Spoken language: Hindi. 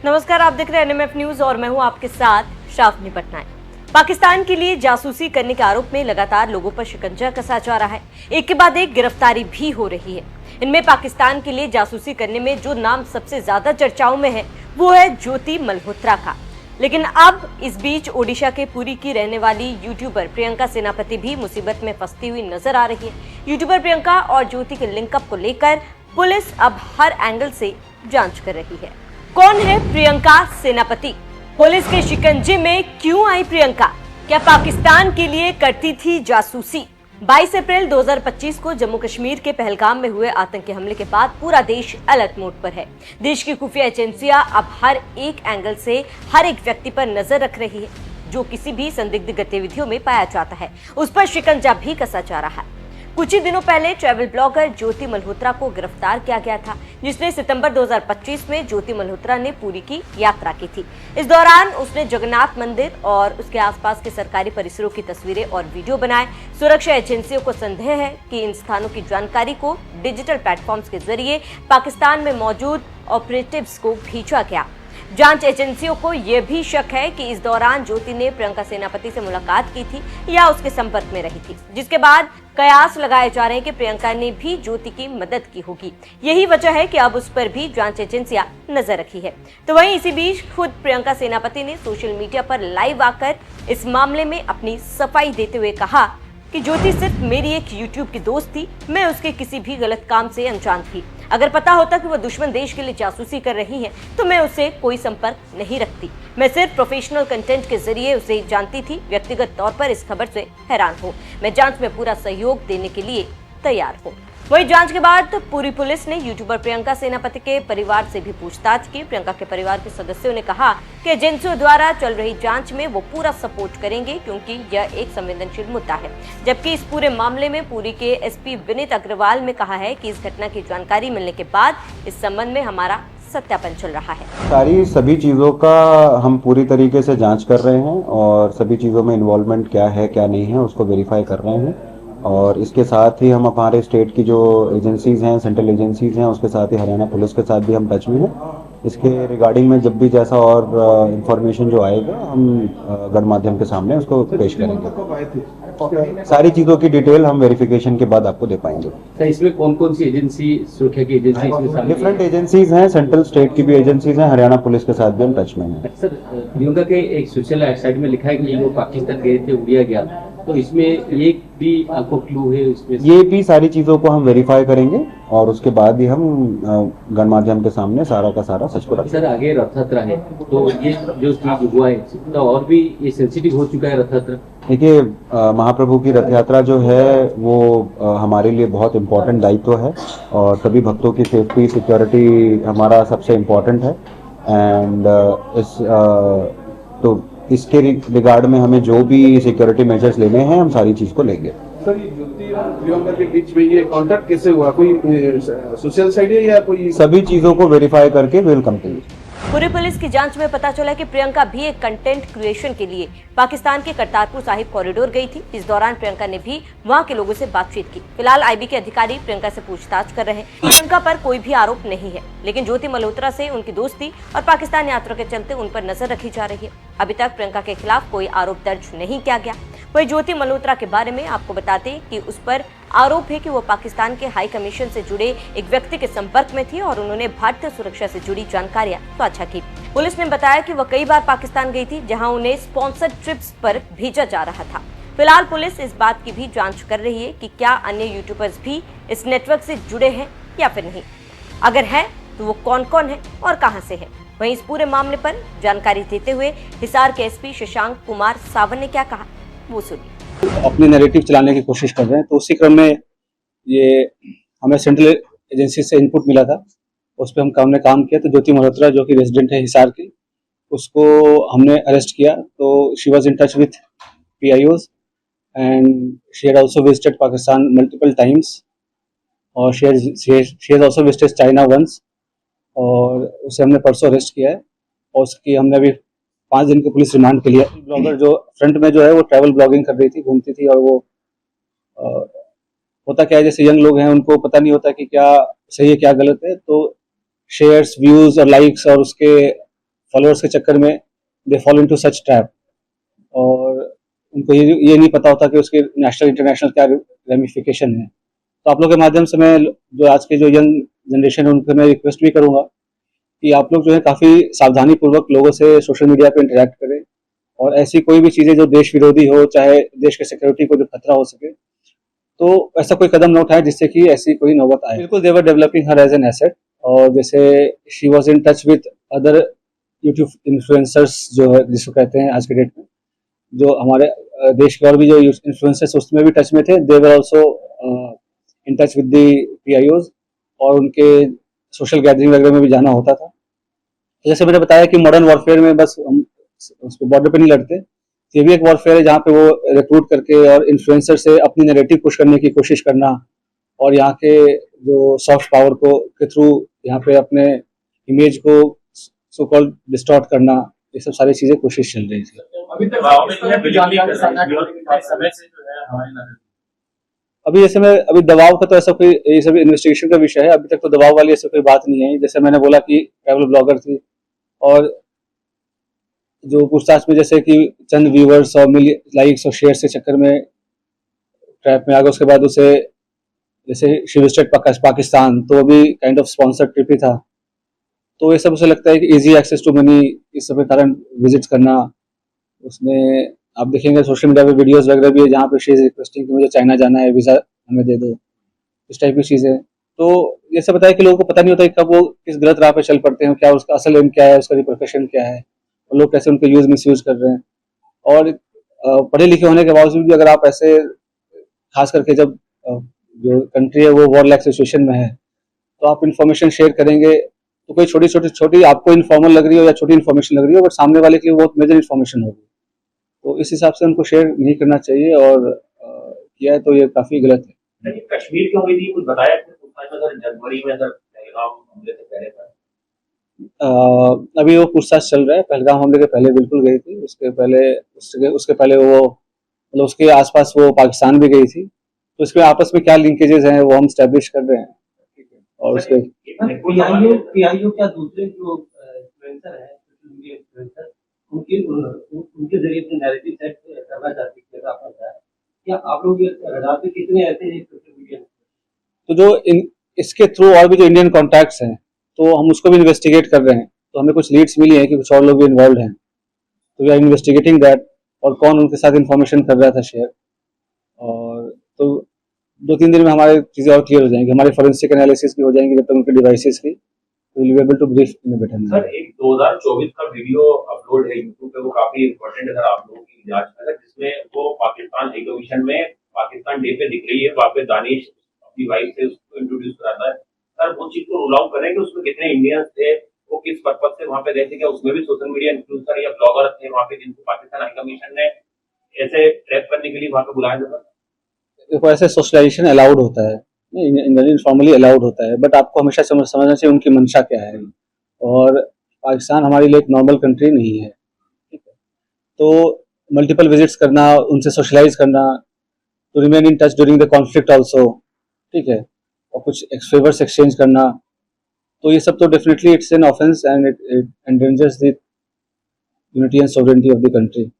नमस्कार, आप देख रहे हैं एनएमएफ न्यूज और मैं हूं आपके साथ शाफनी पटनायक। पाकिस्तान के लिए जासूसी करने के आरोप में लगातार लोगों पर शिकंजा कसा जा रहा है। एक के बाद एक गिरफ्तारी भी हो रही है। इनमें पाकिस्तान के लिए जासूसी करने में जो नाम सबसे ज्यादा चर्चाओं में है वो है ज्योति मल्होत्रा का। लेकिन अब इस बीच ओडिशा के पुरी की रहने वाली यूट्यूबर प्रियंका सेनापति भी मुसीबत में फंसती हुई नजर आ रही है। यूट्यूबर प्रियंका और ज्योति के लिंकअप को लेकर पुलिस अब हर एंगल से जांच कर रही है। कौन है प्रियंका सेनापति? पुलिस के शिकंजे में क्यों आई प्रियंका? क्या पाकिस्तान के लिए करती थी जासूसी? 22 अप्रैल 2025 को जम्मू कश्मीर के पहलगाम में हुए आतंकी हमले के बाद पूरा देश अलर्ट मोड पर है। देश की खुफिया एजेंसियां अब हर एक एंगल से हर एक व्यक्ति पर नजर रख रही है जो किसी भी संदिग्ध गतिविधियों में पाया जाता है, उस पर शिकंजा भी कसा जा रहा है। कुछ ही दिनों पहले ट्रैवल ब्लॉगर ज्योति मल्होत्रा को गिरफ्तार किया गया था, जिसने सितंबर 2025 में ज्योति मल्होत्रा ने पुरी की यात्रा की थी। इस दौरान उसने जगन्नाथ मंदिर और उसके आसपास के सरकारी परिसरों की तस्वीरें और वीडियो बनाए। सुरक्षा एजेंसियों को संदेह है कि इन स्थानों की जानकारी को डिजिटल प्लेटफॉर्म्स के जरिए पाकिस्तान में मौजूद ऑपरेटिव्स को भेजा गया। जांच एजेंसियों को यह भी शक है कि इस दौरान ज्योति ने प्रियंका सेनापति से मुलाकात की थी या उसके संपर्क में रही थी, जिसके बाद कयास लगाए जा रहे हैं कि प्रियंका ने भी ज्योति की मदद की होगी। यही वजह है कि अब उस पर भी जांच एजेंसियां नजर रखी है। तो वहीं इसी बीच खुद प्रियंका सेनापति ने सोशल मीडिया पर लाइव आकर इस मामले में अपनी सफाई देते हुए कहा कि ज्योति सिर्फ मेरी एक यूट्यूब की दोस्त थी, मैं उसके किसी भी गलत काम से अनजान थी। अगर पता होता कि वो दुश्मन देश के लिए जासूसी कर रही है तो मैं उससे कोई संपर्क नहीं रखती। मैं सिर्फ प्रोफेशनल कंटेंट के जरिए उसे जानती थी। व्यक्तिगत तौर पर इस खबर से हैरान हूँ। मैं जांच में पूरा सहयोग देने के लिए तैयार हूँ। वहीं जांच के बाद पूरी पुलिस ने यूट्यूबर प्रियंका सेनापति के परिवार से भी पूछताछ की। प्रियंका के परिवार के सदस्यों ने कहा कि एजेंसियों द्वारा चल रही जांच में वो पूरा सपोर्ट करेंगे क्योंकि यह एक संवेदनशील मुद्दा है। जबकि इस पूरे मामले में पुरी के एसपी विनीत अग्रवाल ने कहा है कि इस घटना की जानकारी मिलने के बाद इस संबंध में हमारा सत्यापन चल रहा है। सभी चीज़ों का हम पूरी तरीके से जांच कर रहे हैं और सभी चीज़ों में इन्वॉल्वमेंट क्या है क्या नहीं है उसको वेरीफाई कर रहे हैं। और इसके साथ ही हम हमारे स्टेट की जो एजेंसीज हैं, सेंट्रल एजेंसीज हैं, उसके साथ ही हरियाणा पुलिस के साथ भी हम टच में हैं। इसके रिगार्डिंग में जब भी जैसा और इंफॉर्मेशन जो आएगा हम गणमाध्यम के सामने उसको पेश करेंगे। सारी चीज़ों की डिटेल हम वेरिफिकेशन के बाद आपको दे पाएंगे। सर, इसमें कौन कौन सी एजेंसी, सुरक्षा की एजेंसी इसमें शामिल? डिफरेंट एजेंसीज हैं, सेंट्रल स्टेट की भी एजेंसीज हैं, हरियाणा पुलिस के साथ भी हम टच में हैं। सर, प्रियंका के एक सोशल साइट में लिखा है कि वो पाकिस्तान गए थे, उड़िया गया, तो इसमें एक भी आपको क्लू है इसमें? ये भी सारी चीज़ों को हम वेरीफाई करेंगे और उसके बाद ही हम गणमाध्यम के सामने सारा का सारा सच को रखेंगे। सर, आगे रथ यात्रा है तो ये जो चीज हुआ है तो और भी ये सेंसिटिव हो चुका है रथ यात्रा। देखिए, महाप्रभु की रथ यात्रा जो है वो हमारे लिए बहुत इम्पोर्टेंट दायित्व है और सभी भक्तों की सेफ्टी सिक्योरिटी हमारा सबसे इम्पोर्टेंट है। एंड तो इसके रिगार्ड में हमें जो भी सिक्योरिटी मेजर्स लेने हैं हम सारी चीज को लेंगे। सर, ये ज्योति और प्रियंका के बीच में ये कॉन्टैक्ट कैसे हुआ? कोई सोशल साइट है या कोई? सभी चीजों को वेरीफाई करके विल कम टू यू। पूरी पुलिस की जांच में पता चला कि प्रियंका भी एक कंटेंट क्रिएशन के लिए पाकिस्तान के करतारपुर साहिब कॉरिडोर गई थी। इस दौरान प्रियंका ने भी वहां के लोगों से बातचीत की। फिलहाल आईबी के अधिकारी प्रियंका से पूछताछ कर रहे हैं। प्रियंका पर कोई भी आरोप नहीं है, लेकिन ज्योति मल्होत्रा से उनकी दोस्ती और पाकिस्तान यात्रा के चलते उन पर नजर रखी जा रही है। अभी तक प्रियंका के खिलाफ कोई आरोप दर्ज नहीं किया गया। वहीं ज्योति मल्होत्रा के बारे में आपको बताते कि उस पर आरोप है कि वो पाकिस्तान के हाई कमीशन से जुड़े एक व्यक्ति के संपर्क में थी और उन्होंने भारतीय सुरक्षा से जुड़ी जानकारियां साझा की। पुलिस ने बताया कि वह कई बार पाकिस्तान गई थी, जहां उन्हें स्पॉन्सर्ड ट्रिप्स पर भेजा जा रहा था। फिलहाल पुलिस इस बात की भी जांच कर रही है कि क्या अन्य यूट्यूबर्स भी इस नेटवर्क से जुड़े हैं या फिर नहीं। अगर है तो वो कौन कौन है और कहां से है। वहीं इस पूरे मामले पर जानकारी देते हुए हिसार के एसपी शशांक कुमार सावन ने क्या कहा वो सुनिए। अपनी नैरेटिव चलाने की कोशिश कर रहे हैं, तो उसी क्रम में ये हमें सेंट्रल एजेंसी से इनपुट मिला था, उस पर हमने काम किया। तो ज्योति मल्होत्रा जो कि रेजिडेंट है हिसार की, उसको हमने अरेस्ट किया। तो she was in touch with PIOs and she had also visited Pakistan multiple times और she has also visited China once, और उसे हमने परसों अरेस्ट किया है और उसकी हमने अभी 5 दिन के पुलिस रिमांड के लिए। ब्लॉगर जो फ्रंट में जो है वो ट्रैवल ब्लॉगिंग कर रही थी, घूमती थी, और वो होता क्या है, जैसे यंग लोग हैं उनको पता नहीं होता कि क्या सही है क्या गलत है, तो शेयर्स, व्यूज और लाइक्स और उसके फॉलोअर्स के चक्कर में they follow into such trap, और उनको ये नहीं पता होता कि उसके नेशनल इंटरनेशनल क्या रेमिफिकेशन है। तो आप लोग के माध्यम से मैं जो आज के जो यंग जनरेशन है उनको मैं रिक्वेस्ट भी करूंगा कि आप लोग जो है काफ़ी सावधानी पूर्वक लोगों से सोशल मीडिया पे इंटरेक्ट करें, और ऐसी कोई भी चीज़ें जो देश विरोधी हो, चाहे देश के सिक्योरिटी को जो खतरा हो सके, तो ऐसा कोई कदम न उठाए जिससे कि ऐसी कोई नौबत आए। बिल्कुल they were developing her as an asset, और जैसे she was in touch with other YouTube influencers जो है जिसको कहते हैं आज के डेट में, जो हमारे देश के और भी जो इन्फ्लुएंसर्स उसमें भी टच में थे। They were also in touch with the PIOs, और उनके सोशल गैदरिंग वगैरह में भी जाना होता था। तो जैसे मैंने बताया कि मॉडर्न वॉरफेयर में बस हम उस पर बॉर्डर पे नहीं लड़ते, ये भी एक वॉरफेयर है जहाँ पे वो रिक्रूट करके और इन्फ्लुएंसर से अपनी नैरेटिव पुश करने की कोशिश करना, और यहाँ के जो सॉफ्ट पावर को के थ्रू यहाँ पे अपने इमेज को सो कॉल्ड डिस्टॉर्ट करना, ये सब सारी चीजें कोशिश चल रही थी। अभी तक समय से जो है हमारे अभी जैसे मैं अभी दबाव का तो ऐसा कोई, ये सब इन्वेस्टिगेशन का विषय है, अभी तक तो दबाव वाली ऐसी कोई बात नहीं है। जैसे मैंने बोला कि ट्रैवल ब्लॉगर थी, और जो पूछताछ में जैसे कि चंद व्यूवर्स और लाइक्स और शेयर के चक्कर में ट्रैप में आ गया, उसके बाद उसे जैसे शी विजिटेड पाकिस्तान, तो अभी काइंड ऑफ स्पॉन्सर्ड ट्रिप ही था। तो ये सब उसे लगता है कि इजी एक्सेस टू मनी, इस सब के कारण विजिट करना। उसमें आप देखेंगे सोशल मीडिया पे वीडियोस वगैरह भी है जहाँ पे शी इज रिक्वेस्टिंग कि मुझे चाइना जाना है, वीज़ा हमें दे दो, इस टाइप की चीज़ें। तो ये सब बताया कि लोगों को पता नहीं होता कि कब वो किस गलत राह पे चल पड़ते हैं, क्या उसका असल एम क्या है, उसका रिप्रोफेशन क्या है, और लोग कैसे उनका यूज़ मिस यूज़ कर रहे हैं। और पढ़े लिखे होने के बावजूद भी अगर आप ऐसे, खास करके जब जो कंट्री है वो वॉर लाइक सिचुएशन में है, तो आप इन्फॉर्मेशन शेयर करेंगे तो कोई छोटी आपको इन्फॉर्मल लग रही हो या छोटी इन्फॉर्मेशन लग रही हो, बट सामने वाले के लिए बहुत मेजर इन्फॉर्मेशन होगी। तो इस हिसाब से उनको शेयर नहीं करना चाहिए, और किया है तो ये काफ़ी गलत है। कश्मीर क्यों गई थी, कुछ बताया जनवरी में पहलगाम हमले से पहले था? अभी वो पूछताछ चल रहा है। पहलगाम हमले के पहले बिल्कुल गई थी, उसके पहले वो मतलब उसके आसपास वो पाकिस्तान भी गई थी। तो इसमें आपस में क्या लिंकेजेस हैं वो हम स्टैब्लिश कर रहे हैं, और उसके PIO क्या दूसरे जो इन्फ्लुएंसर है, उनके जरिए अपने नैरेटिव सेट करना चाहती है, जैसा आपने बताया, क्या आप लोग ये रडार पे कितने ऐसे हैं सोशल मीडिया? तो जो इसके थ्रू और भी जो इंडियन कॉन्टैक्ट्स हैं, तो हम उसको भी इन्वेस्टिगेट कर रहे हैं। तो हमें कुछ लीड्स मिली हैं कि कुछ और लोग भी इन्वॉल्व हैं, तो वी आर इन्वेस्टिगेटिंग दैट, और कौन उनके साथ इन्फॉर्मेशन कर रहा था शेयर। और तो 2-3 दिन में हमारे चीज़ें और क्लियर हो जाएंगी, हमारे फोरेंसिक एनालिसिस भी हो जाएंगे जब तक उनके डिवाइसेस की, will be able to brief in a better sir, एक 2024 का वीडियो अपलोड है यूट्यूब पे, वो काफी इंपॉर्टेंट है सर आप लोगों की जांच में, जिसमें वो पाकिस्तान एग्जीबिशन में पाकिस्तान डे पे दिख रही है, वहाँ पे दानिश अपनी वाइफ से उसको इंट्रोड्यूस कराता है। सर वो चीज को रूल आउट करें कि उसमें कितने इंडियंस थे, वो किस पर्पज से वहाँ पे गए थे, क्या उसमें भी सोशल मीडिया इन्फ्लुएंसर या ब्लॉगर थे वहाँ पे जिनको पाकिस्तान हाई कमीशन ने ऐसे ट्रैप करने के लिए वहाँ पे बुलाया था? देखो, ऐसे सोशलाइजेशन अलाउड होता है, इनफॉर्मली अलाउड होता है, बट आपको हमेशा समझना चाहिए उनकी मंशा क्या है। और पाकिस्तान हमारे लिए एक नॉर्मल कंट्री नहीं है, ठीक है। तो मल्टीपल विजिट्स करना, उनसे सोशलाइज करना, to remain in touch during the conflict also, ठीक है, और कुछ फेवर्स एक्सचेंज करना, तो ये सब तो definitely it's an offence and it endangers the unity and sovereignty of the country.